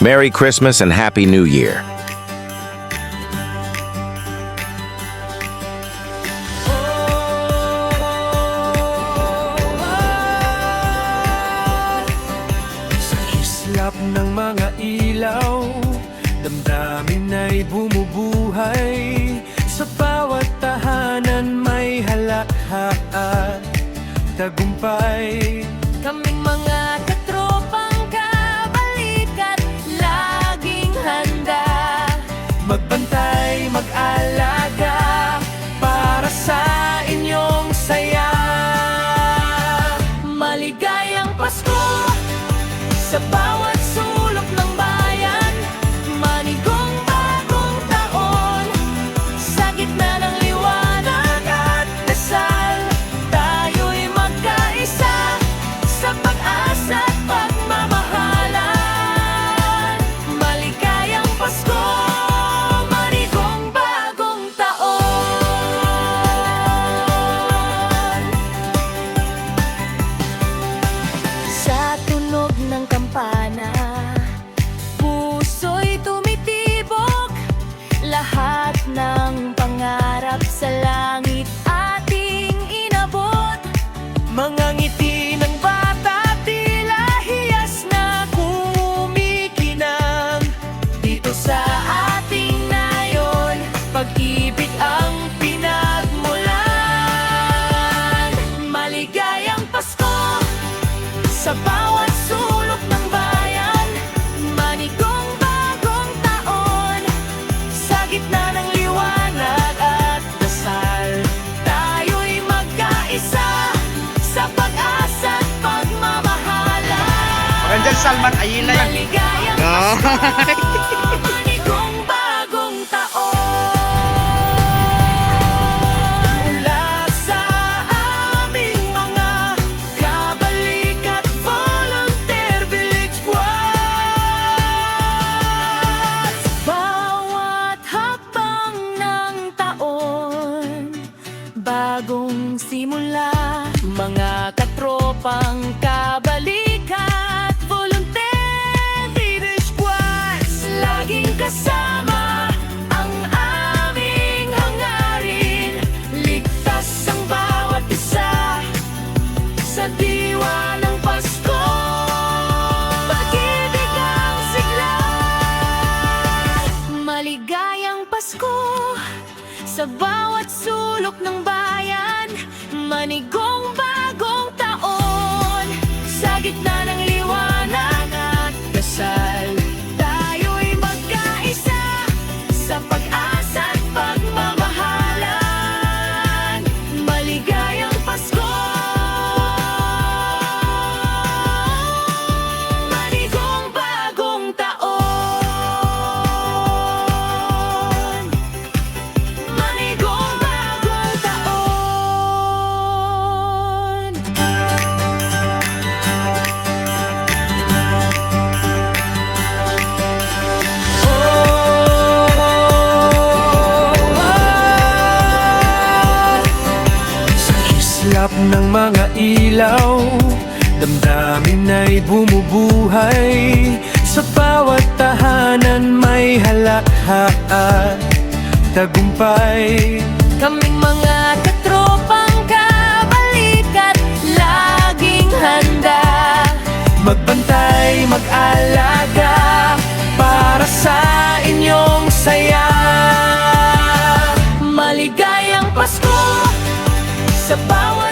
Merry Christmas and Happy New Year. Sa islap ng mga ilaw, damdamin ay bumubuhay. Sa bawat tahanan may halakha at tagumpay. Kaming mga katropang kabalikat, laging handa Magbantay, mag-alaga para sa inyong saya. Maligayang Pasko sa bawat sulok ng bayan. Manigong bagong taon sa gitna ng liwanag at dasal. Tayo'y magkaisa sa pag-asa at pagmamahalan. Maligayang Pasko, manigong bagong taon. Sa tunog ng kampana, puso'y tumitibok. Lahat ng pangarap sa langit ating inabot. Mga ngiti ng bata tila hiyas na kumikinang. Dito sa ating nayon, pag-ibig ang pinagmulan. Maligayang Pasko sa bawat sulok ng bayan. Manigong bagong taon sa gitna ng liwanag at dasal. Tayo'y magkaisa sa pag-asa at pagmamahalan. Rangel Salman Ayila yan. Maligayang No. Pasko, manigong bagong taon. Mula sa aming mga kabalikat, Volunteer Village Squad. Bawat hakbang ng taon, bagong simula. Mga katropang kabalikat, Volunteer Village Squads, laging kasama ang aming hangarin. Ligtas ang bawat isa sa diwa ng Pasko. Pag-ibig ang sigla. Maligayang Pasko sa bawat sulok ng bayan. Manigong bagong taon sa gitna ng liwanag at dasal. Tayo'y magkaisa sa pag-asa at pagmamahalan. Maligayang Pasko, manigong bagong taon. Manigong bagong taon. Sa islap ng mga ilaw, damdamin ay bumubuhay. Sa bawat tahanan may halakha at tagumpay. Kaming mga katropang kabalikat, laging handa Magbantay, mag-alaga para sa inyong saya. Maligayang Pasko sa bawat